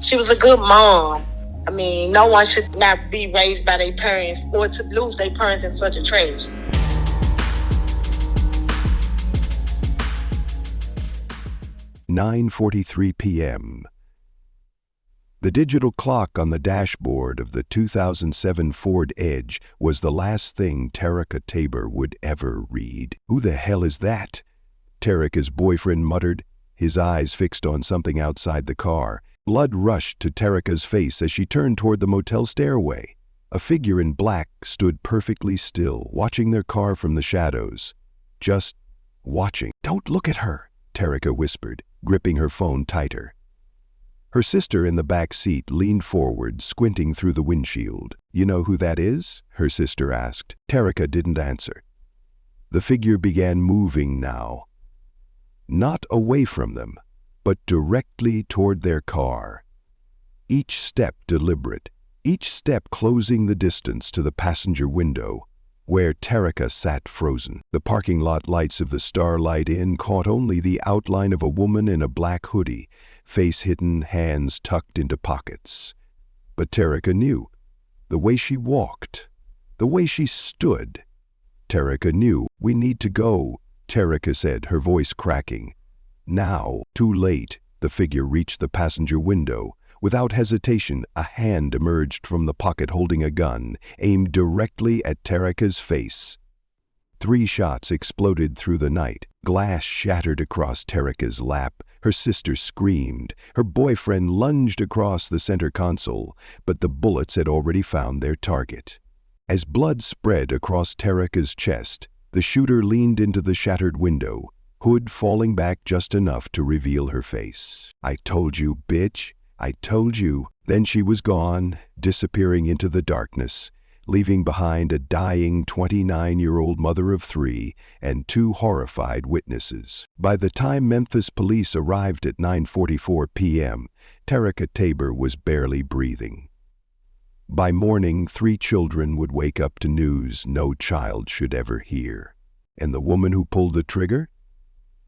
She was a good mom. I mean, no one should not be raised by their parents or to lose their parents in such a tragedy. 9:43 p.m. The digital clock on the dashboard of the 2007 Ford Edge was the last thing Terica Tabor would ever read. "Who the hell is that?" Terica's boyfriend muttered, his eyes fixed on something outside the car. Blood rushed to Terica's face as she turned toward the motel stairway. A figure in black stood perfectly still, watching their car from the shadows. Just watching. "Don't look at her," Terica whispered, gripping her phone tighter. Her sister in the back seat leaned forward, squinting through the windshield. "You know who that is?" her sister asked. Terica didn't answer. The figure began moving now. Not away from them, but directly toward their car. Each step deliberate, each step closing the distance to the passenger window, where Terica sat frozen. The parking lot lights of the Starlight Inn caught only the outline of a woman in a black hoodie, face hidden, hands tucked into pockets. But Terica knew. The way she walked, the way she stood. Terica knew. "We need to go," Terica said, her voice cracking. Now, too late, the figure reached the passenger window. Without hesitation, a hand emerged from the pocket holding a gun, aimed directly at Terica's face. 3 shots exploded through the night. Glass shattered across Terica's lap. Her sister screamed. Her boyfriend lunged across the center console, but the bullets had already found their target. As blood spread across Terica's chest, the shooter leaned into the shattered window, hood falling back just enough to reveal her face. "I told you, bitch. I told you." Then she was gone, disappearing into the darkness, leaving behind a dying 29-year-old mother of 3 and 2 horrified witnesses. By the time Memphis police arrived at 9:44 p.m., Terica Tabor was barely breathing. By morning, 3 children would wake up to news no child should ever hear. And the woman who pulled the trigger?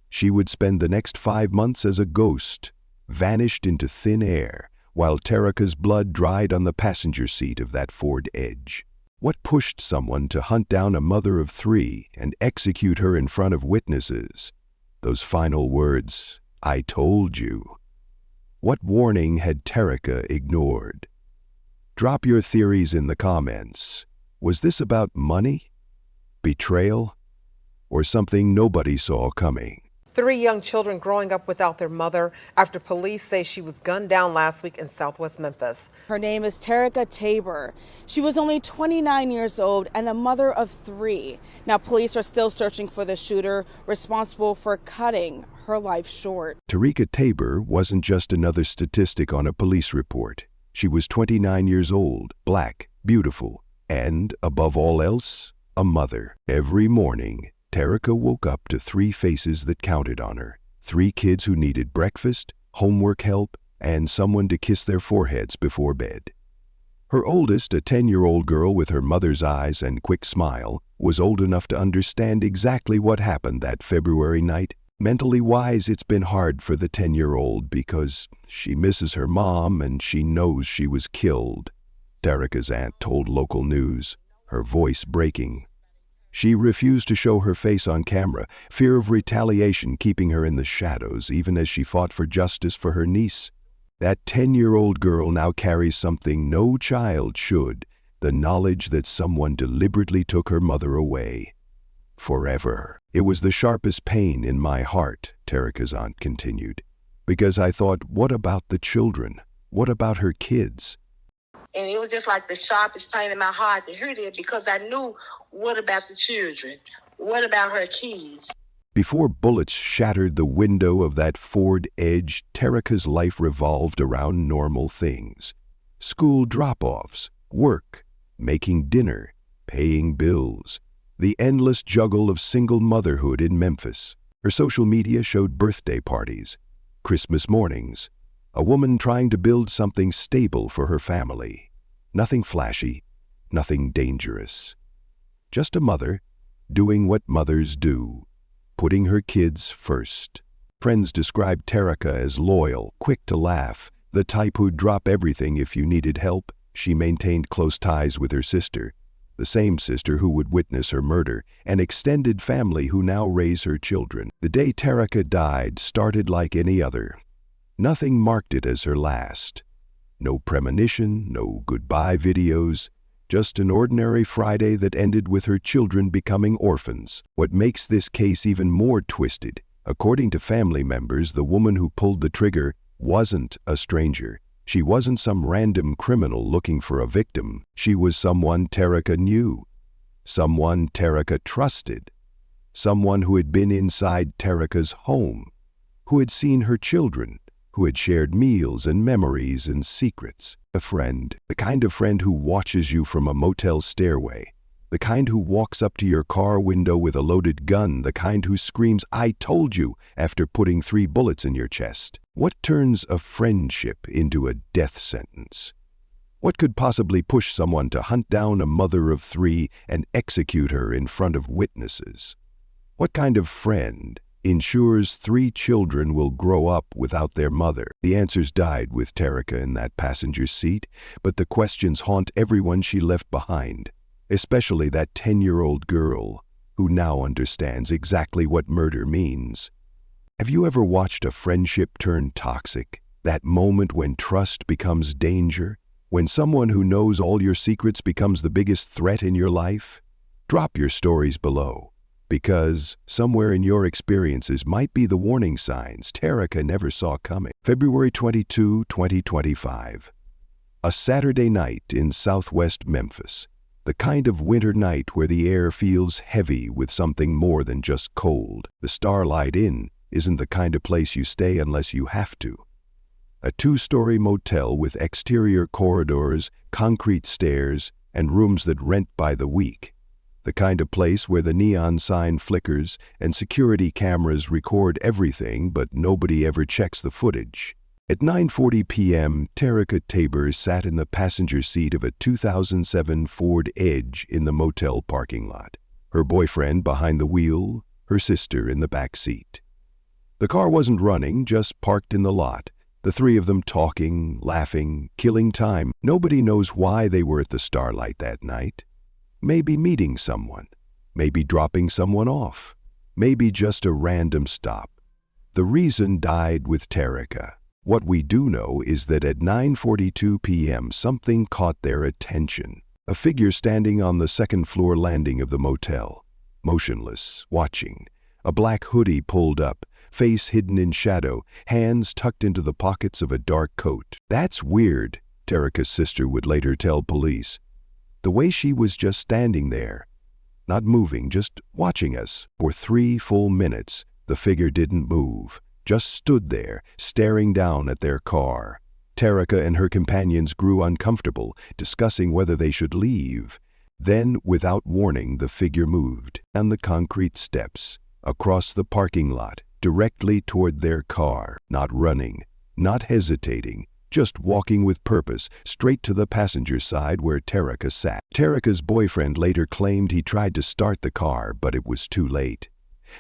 She would spend the next 5 months as a ghost, vanished into thin air, while Terica's blood dried on the passenger seat of that Ford Edge. What pushed someone to hunt down a mother of 3 and execute her in front of witnesses? Those final words, "I told you." What warning had Terica ignored? Drop your theories in the comments. Was this about money, betrayal, or something nobody saw coming? 3 young children growing up without their mother after police say she was gunned down last week in southwest Memphis. Her name is Terica Tabor. She was only 29 years old and a mother of 3. Now police are still searching for the shooter responsible for cutting her life short. Terica Tabor wasn't just another statistic on a police report. She was 29 years old, black, beautiful, and, above all else, a mother. Every morning, Terica woke up to 3 faces that counted on her. 3 kids who needed breakfast, homework help, and someone to kiss their foreheads before bed. Her oldest, a 10-year-old girl with her mother's eyes and quick smile, was old enough to understand exactly what happened that February night. Mentally wise, it's been hard for the 10-year-old because she misses her mom and she knows she was killed. Terica's aunt told local news, her voice breaking. She refused to show her face on camera, fear of retaliation keeping her in the shadows even as she fought for justice for her niece. That 10-year-old girl now carries something no child should, the knowledge that someone deliberately took her mother away. Forever. "It was the sharpest pain in my heart," Terica's aunt continued, "because I thought, what about the children? What about her kids?" And it was just like the sharpest pain in my heart to hear that, because I knew, what about the children? What about her kids? Before bullets shattered the window of that Ford Edge, Terica's life revolved around normal things. School drop-offs, work, making dinner, paying bills, the endless juggle of single motherhood in Memphis. Her social media showed birthday parties, Christmas mornings, a woman trying to build something stable for her family. Nothing flashy, nothing dangerous. Just a mother doing what mothers do, putting her kids first. Friends described Terica as loyal, quick to laugh, The type who'd drop everything if you needed help, she maintained close ties with her sister, the same sister who would witness her murder, an extended family who now raise her children. The day Terica died started like any other. Nothing marked it as her last. No premonition, no goodbye videos, just an ordinary Friday that ended with her children becoming orphans. What makes this case even more twisted, according to family members, the woman who pulled the trigger wasn't a stranger. She wasn't some random criminal looking for a victim. She was someone Terica knew, someone Terica trusted, someone who had been inside Terica's home, who had seen her children, who had shared meals and memories and secrets. A friend, the kind of friend who watches you from a motel stairway, the kind who walks up to your car window with a loaded gun, the kind who screams, "I told you," after putting 3 bullets in your chest. What turns a friendship into a death sentence? What could possibly push someone to hunt down a mother of 3 and execute her in front of witnesses? What kind of friend ensures 3 children will grow up without their mother? The answers died with Terica in that passenger seat, but the questions haunt everyone she left behind, especially that 10-year-old girl who now understands exactly what murder means. Have you ever watched a friendship turn toxic? That moment when trust becomes danger? When someone who knows all your secrets becomes the biggest threat in your life? Drop your stories below, because somewhere in your experiences might be the warning signs Terica never saw coming. February 22, 2025. A Saturday night in southwest Memphis. The kind of winter night where the air feels heavy with something more than just cold. The Starlight Inn isn't the kind of place you stay unless you have to. A 2-story motel with exterior corridors, concrete stairs, and rooms that rent by the week. The kind of place where the neon sign flickers and security cameras record everything, but nobody ever checks the footage. At 9:40 p.m., Terica Tabor sat in the passenger seat of a 2007 Ford Edge in the motel parking lot. Her boyfriend behind the wheel, her sister in the back seat. The car wasn't running, just parked in the lot. The 3 of them talking, laughing, killing time. Nobody knows why they were at the Starlight that night. Maybe meeting someone. Maybe dropping someone off. Maybe just a random stop. The reason died with Terica. What we do know is that at 9:42 p.m. something caught their attention. A figure standing on the 2nd floor landing of the motel. Motionless, watching. A black hoodie pulled up, face hidden in shadow, hands tucked into the pockets of a dark coat. "That's weird," Terica's sister would later tell police. The way she was just standing there, not moving, just watching us. For 3 full minutes, the figure didn't move, just stood there, staring down at their car. Terica and her companions grew uncomfortable, discussing whether they should leave. Then, without warning, the figure moved down the concrete steps, across the parking lot, directly toward their car, not running, not hesitating, just walking with purpose, straight to the passenger side where Terica sat. Terica's boyfriend later claimed he tried to start the car, but it was too late.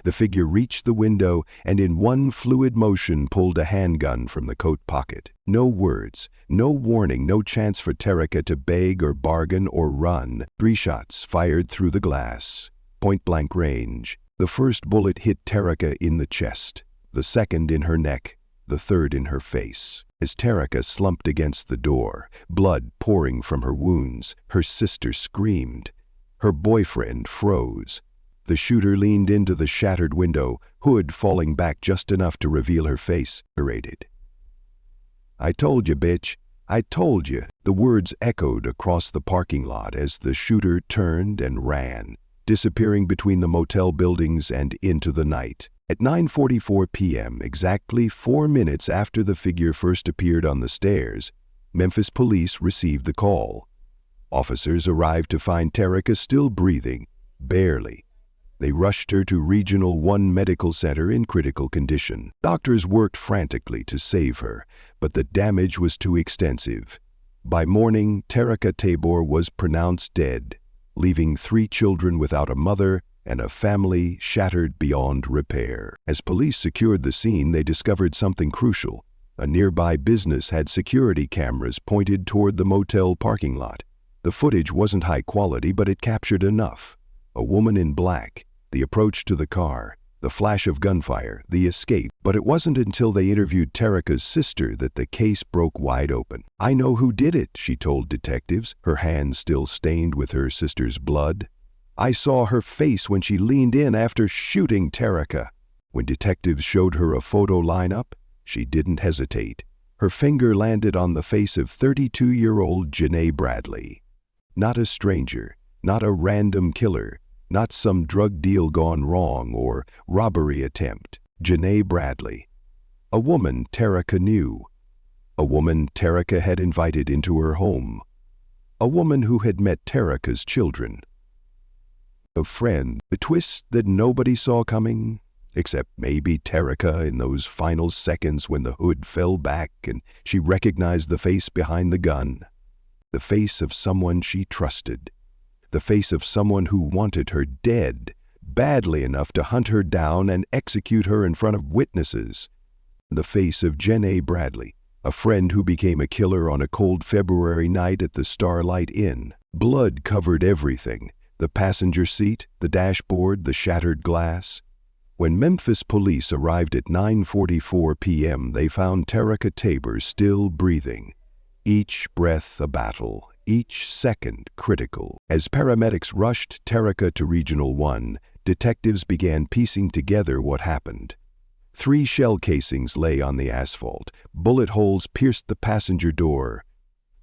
The figure reached the window and in one fluid motion pulled a handgun from the coat pocket. No words, no warning, no chance for Terica to beg or bargain or run. 3 shots fired through the glass. Point-blank range. The first bullet hit Terica in the chest, the second in her neck, the third in her face. As Terica slumped against the door, blood pouring from her wounds, her sister screamed. Her boyfriend froze. The shooter leaned into the shattered window, hood falling back just enough to reveal her face, orated. "I told you, bitch. I told you." The words echoed across the parking lot as the shooter turned and ran, disappearing between the motel buildings and into the night. At 9:44 p.m., exactly 4 minutes after the figure first appeared on the stairs, Memphis police received the call. Officers arrived to find Terica still breathing, barely. They rushed her to Regional 1 Medical Center in critical condition. Doctors worked frantically to save her, but the damage was too extensive. By morning, Terica Tabor was pronounced dead, leaving 3 children without a mother and a family shattered beyond repair. As police secured the scene, they discovered something crucial. A nearby business had security cameras pointed toward the motel parking lot. The footage wasn't high quality, but it captured enough. A woman in black, the approach to the car, the flash of gunfire, the escape. But it wasn't until they interviewed Terrica's sister that the case broke wide open. "I know who did it," she told detectives, her hands still stained with her sister's blood. "I saw her face when she leaned in after shooting Terrica." When detectives showed her a photo lineup, she didn't hesitate. Her finger landed on the face of 32-year-old Janae Bradley. Not a stranger, not a random killer, not some drug deal gone wrong or robbery attempt. Janae Bradley. A woman Terrica knew. A woman Terrica had invited into her home. A woman who had met Terrica's children. A friend, a twist that nobody saw coming, except maybe Terrica in those final seconds when the hood fell back and she recognized the face behind the gun. The face of someone she trusted. The face of someone who wanted her dead, badly enough to hunt her down and execute her in front of witnesses. The face of Janae Bradley, a friend who became a killer on a cold February night at the Starlight Inn. Blood covered everything, the passenger seat, the dashboard, the shattered glass. When Memphis police arrived at 9:44 p.m., they found Terrica Tabor still breathing. Each breath a battle, each second critical. As paramedics rushed Terrica to Regional 1, detectives began piecing together what happened. 3 shell casings lay on the asphalt. Bullet holes pierced the passenger door.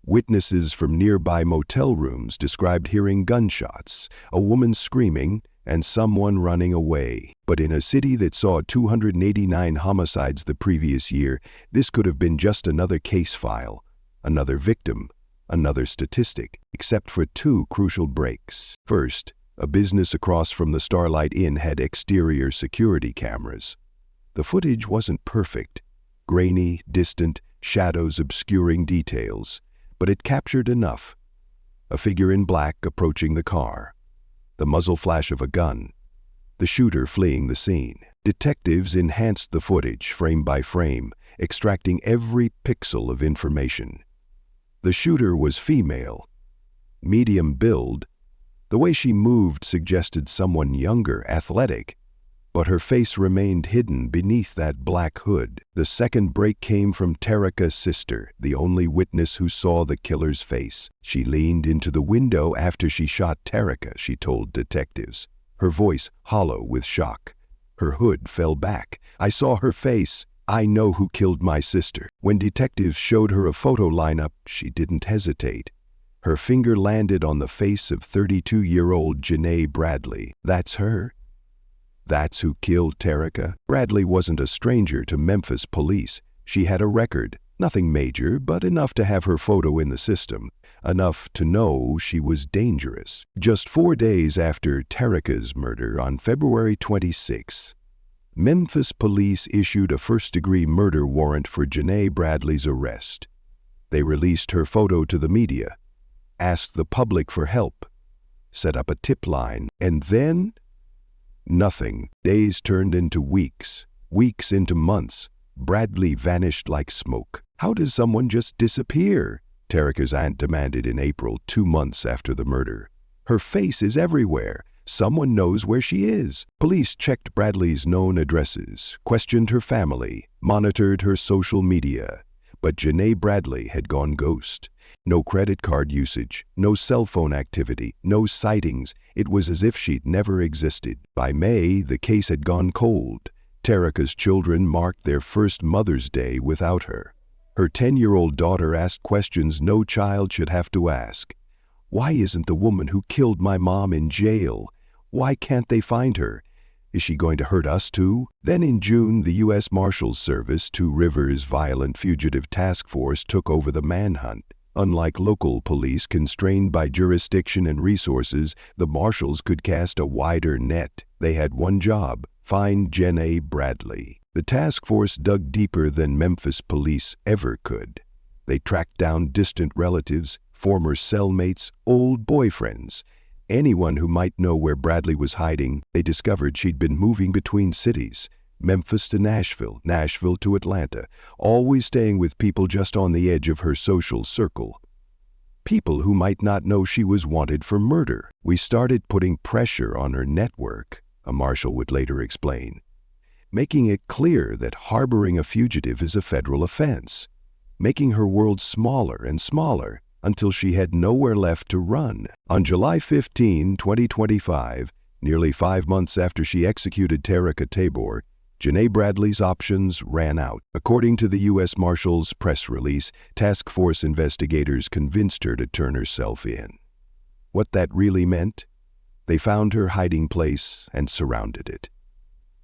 Witnesses from nearby motel rooms described hearing gunshots, a woman screaming, and someone running away. But in a city that saw 289 homicides the previous year, this could have been just another case file, another victim, another statistic, except for 2 crucial breaks. First, a business across from the Starlight Inn had exterior security cameras. The footage wasn't perfect, grainy, distant, shadows obscuring details, but it captured enough. A figure in black approaching the car. The muzzle flash of a gun. The shooter fleeing the scene. Detectives enhanced the footage frame by frame, extracting every pixel of information. The shooter was female, medium build. The way she moved suggested someone younger, athletic, but her face remained hidden beneath that black hood. The second break came from Terrica's sister, the only witness who saw the killer's face. She leaned into the window after she shot Terrica, she told detectives, her voice hollow with shock. Her hood fell back. "I saw her face. I know who killed my sister." When detectives showed her a photo lineup, she didn't hesitate. Her finger landed on the face of 32-year-old Janae Bradley. That's her. That's who killed Terrica. Bradley wasn't a stranger to Memphis police. She had a record, nothing major, but enough to have her photo in the system, enough to know she was dangerous. Just 4 days after Terrica's murder on February 26, Memphis police issued a first-degree murder warrant for Janae Bradley's arrest. They released her photo to the media, asked the public for help, set up a tip line, and then nothing. Days turned into weeks, weeks into months. Bradley vanished like smoke. "How does someone just disappear?" Terrica's aunt demanded in April, 2 months after the murder. "Her face is everywhere. Someone knows where she is." Police checked Bradley's known addresses, questioned her family, monitored her social media. But Janae Bradley had gone ghost. No credit card usage, no cell phone activity, no sightings. It was as if she'd never existed. By May, the case had gone cold. Terrica's children marked their first Mother's Day without her. Her 10-year-old daughter asked questions no child should have to ask. Why isn't the woman who killed my mom in jail? Why can't they find her? Is she going to hurt us too? Then in June, the U.S. Marshals Service, Two Rivers Violent Fugitive Task Force, took over the manhunt. Unlike local police constrained by jurisdiction and resources, the Marshals could cast a wider net. They had one job: find Janae Bradley. The task force dug deeper than Memphis police ever could. They tracked down distant relatives, former cellmates, old boyfriends. Anyone who might know where Bradley was hiding. They discovered she'd been moving between cities, Memphis to Nashville, Nashville to Atlanta, always staying with people just on the edge of her social circle. People who might not know she was wanted for murder. We started putting pressure on her network, a marshal would later explain, making it clear that harboring a fugitive is a federal offense, making her world smaller and smaller until she had nowhere left to run. On July 15, 2025, nearly 5 months after she executed Terica Tabor, Janae Bradley's options ran out. According to the U.S. Marshal's press release, task force investigators convinced her to turn herself in. What that really meant? They found her hiding place and surrounded it.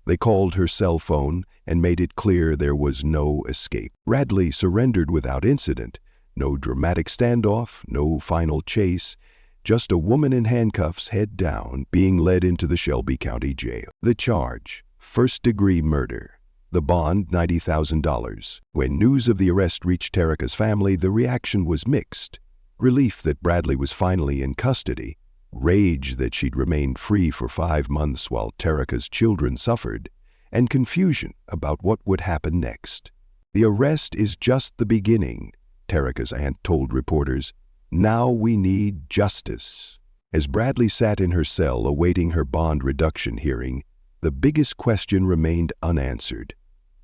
They called her cell phone and made it clear there was no escape. Bradley surrendered without incident. No dramatic standoff, no final chase, just a woman in handcuffs, head down, being led into the Shelby County Jail. The charge: first-degree murder. The bond, $90,000. When news of the arrest reached Terica's family, the reaction was mixed. Relief that Bradley was finally in custody, rage that she'd remained free for 5 months while Terica's children suffered, and confusion about what would happen next. The arrest is just the beginning, Terica's aunt told reporters. Now we need justice. As Bradley sat in her cell awaiting her bond reduction hearing, the biggest question remained unanswered.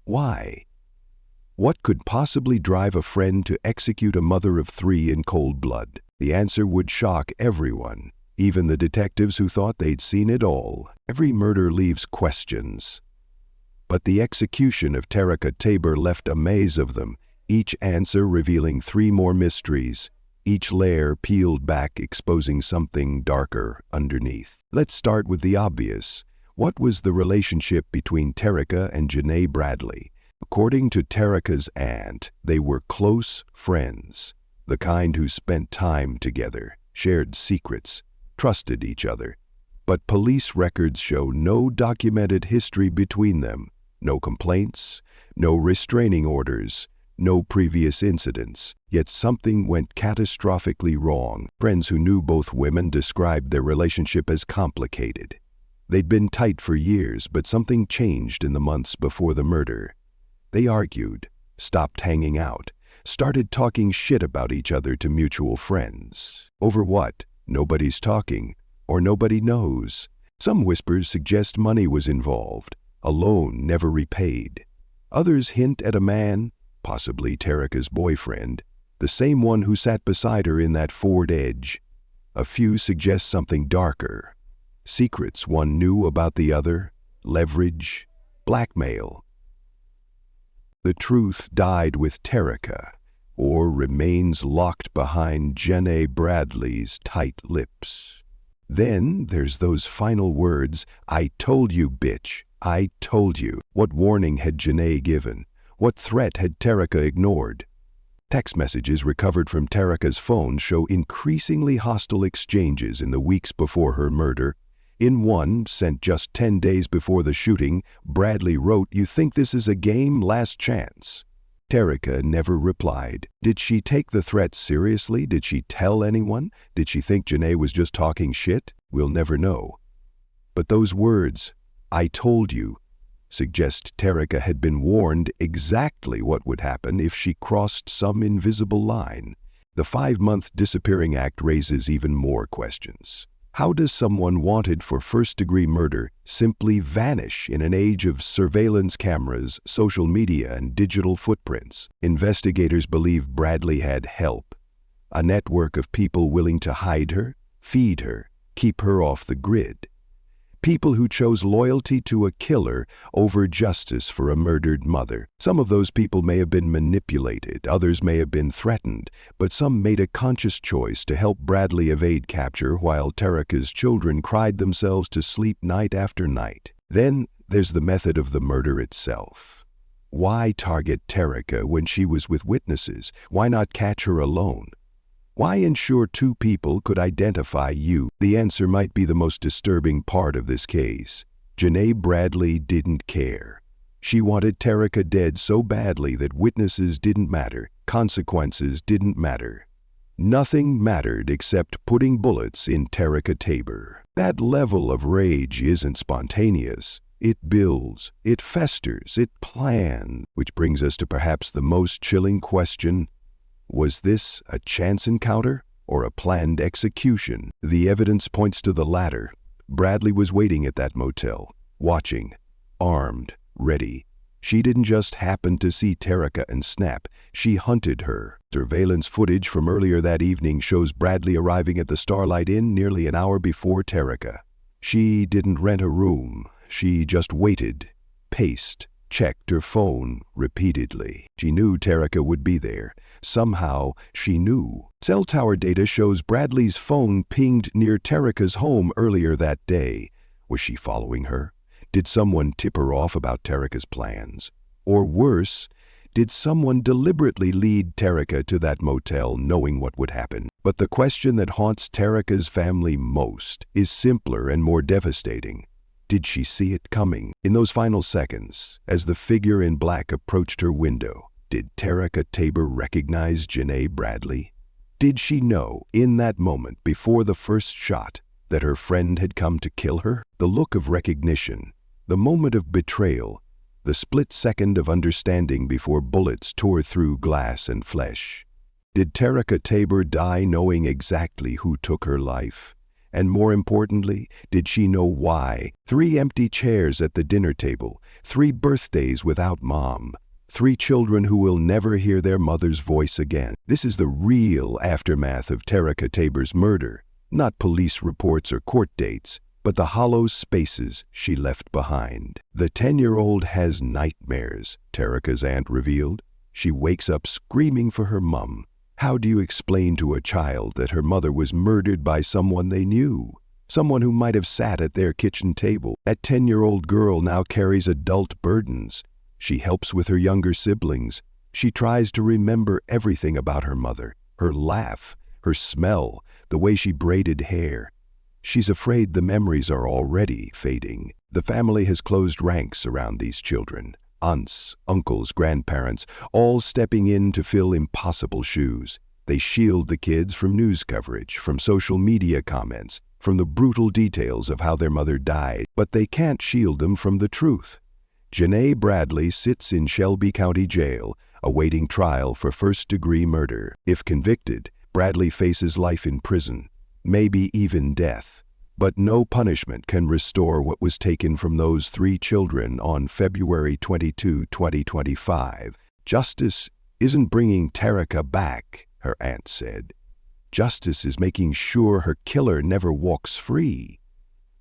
Why? What could possibly drive a friend to execute a mother of 3 in cold blood? The answer would shock everyone, even the detectives who thought they'd seen it all. Every murder leaves questions. But the execution of Terica Tabor left a maze of them, each answer revealing 3 more mysteries, each layer peeled back exposing something darker underneath. Let's start with the obvious. What was the relationship between Terica and Janae Bradley? According to Terica's aunt, they were close friends, the kind who spent time together, shared secrets, trusted each other. But police records show no documented history between them, no complaints, no restraining orders, no previous incidents. Yet something went catastrophically wrong. Friends who knew both women described their relationship as complicated. They'd been tight for years, but something changed in the months before the murder. They argued, stopped hanging out, started talking shit about each other to mutual friends. Over what? Nobody's talking, or nobody knows. Some whispers suggest money was involved, a loan never repaid. Others hint at a man, possibly Terica's boyfriend, the same one who sat beside her in that Ford Edge. A few suggest something darker. Secrets one knew about the other, leverage, blackmail. The truth died with Terica, or remains locked behind Janae Bradley's tight lips. Then there's those final words, "I told you, bitch, I told you." What warning had Janae given? What threat had Terica ignored? Text messages recovered from Terica's phone show increasingly hostile exchanges in the weeks before her murder. In one, sent just 10 days before the shooting, Bradley wrote, "You think this is a game? Last chance." Terica never replied. Did she take the threat seriously? Did she tell anyone? Did she think Janae was just talking shit? We'll never know. But those words, "I told you," suggest Terica had been warned exactly what would happen if she crossed some invisible line. The 5-month disappearing act raises even more questions. How does someone wanted for first-degree murder simply vanish in an age of surveillance cameras, social media, and digital footprints? Investigators believe Bradley had help, a network of people willing to hide her, feed her, keep her off the grid. People who chose loyalty to a killer over justice for a murdered mother. Some of those people may have been manipulated, others may have been threatened, but some made a conscious choice to help Bradley evade capture while Terica's children cried themselves to sleep night after night. Then there's the method of the murder itself. Why target Terica when she was with witnesses? Why not catch her alone? Why ensure 2 people could identify you? The answer might be the most disturbing part of this case. Janae Bradley didn't care. She wanted Terica dead so badly that witnesses didn't matter, consequences didn't matter. Nothing mattered except putting bullets in Terica Tabor. That level of rage isn't spontaneous. It builds, it festers, it plans, which brings us to perhaps the most chilling question. Was this a chance encounter or a planned execution? The evidence points to the latter. Bradley was waiting at that motel, watching, armed, ready. She didn't just happen to see Terica and snap, she hunted her. Surveillance footage from earlier that evening shows Bradley arriving at the Starlight Inn nearly an hour before Terica. She didn't rent a room, she just waited, paced, checked her phone repeatedly. She knew Terica would be there. Somehow, she knew. Cell tower data shows Bradley's phone pinged near Terica's home earlier that day. Was she following her? Did someone tip her off about Terica's plans? Or worse, did someone deliberately lead Terica to that motel knowing what would happen? But the question that haunts Terica's family most is simpler and more devastating. Did she see it coming? In those final seconds, as the figure in black approached her window, did Terica Tabor recognize Janae Bradley? Did she know, in that moment before the first shot, that her friend had come to kill her? The look of recognition, the moment of betrayal, the split second of understanding before bullets tore through glass and flesh. Did Terica Tabor die knowing exactly who took her life? And more importantly, did she know why? 3 empty chairs at the dinner table, 3 birthdays without mom, 3 children who will never hear their mother's voice again. This is the real aftermath of Terica Tabor's murder, not police reports or court dates, but the hollow spaces she left behind. The 10-year-old has nightmares, Terica's aunt revealed. She wakes up screaming for her mum. How do you explain to a child that her mother was murdered by someone they knew? Someone who might have sat at their kitchen table. That 10-year-old girl now carries adult burdens. She helps with her younger siblings. She tries to remember everything about her mother, her laugh, her smell, the way she braided hair. She's afraid the memories are already fading. The family has closed ranks around these children. Aunts, uncles, grandparents, all stepping in to fill impossible shoes. They shield the kids from news coverage, from social media comments, from the brutal details of how their mother died, but they can't shield them from the truth. Janae Bradley sits in Shelby County Jail, awaiting trial for first-degree murder. If convicted, Bradley faces life in prison, maybe even death. But no punishment can restore what was taken from those 3 children on February 22, 2025. Justice isn't bringing Terica back, her aunt said. Justice is making sure her killer never walks free.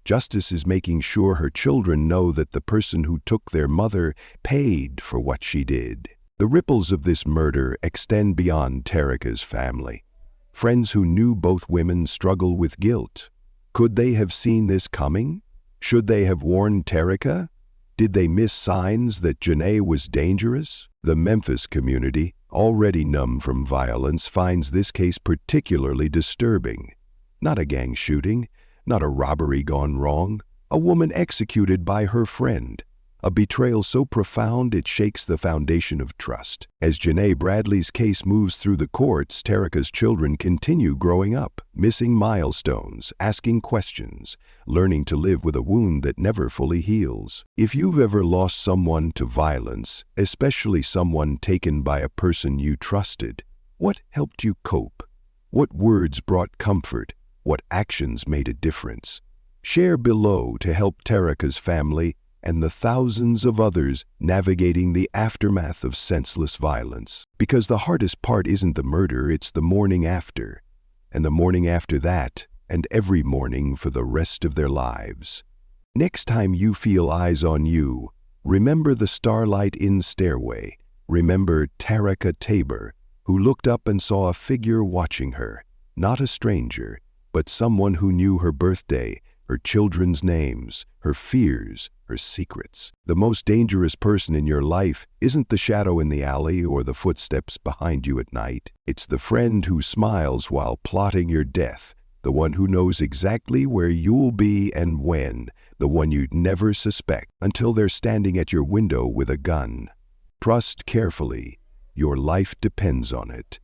Justice is making sure her children know that the person who took their mother paid for what she did. The ripples of this murder extend beyond Terica's family. Friends who knew both women struggle with guilt. Could they have seen this coming? Should they have warned Terica? Did they miss signs that Janae was dangerous? The Memphis community, already numb from violence, finds this case particularly disturbing. Not a gang shooting, not a robbery gone wrong, a woman executed by her friend. A betrayal so profound it shakes the foundation of trust. As Janae Bradley's case moves through the courts, Terica's children continue growing up, missing milestones, asking questions, learning to live with a wound that never fully heals. If you've ever lost someone to violence, especially someone taken by a person you trusted, what helped you cope? What words brought comfort? What actions made a difference? Share below to help Terica's family and the thousands of others navigating the aftermath of senseless violence. Because the hardest part isn't the murder, it's the morning after. And the morning after that, and every morning for the rest of their lives. Next time you feel eyes on you, remember the Starlight Inn stairway. Remember Terica Tabor, who looked up and saw a figure watching her. Not a stranger, but someone who knew her birthday, her children's names, her fears, her secrets. The most dangerous person in your life isn't the shadow in the alley or the footsteps behind you at night. It's the friend who smiles while plotting your death, the one who knows exactly where you'll be and when, the one you'd never suspect until they're standing at your window with a gun. Trust carefully. Your life depends on it.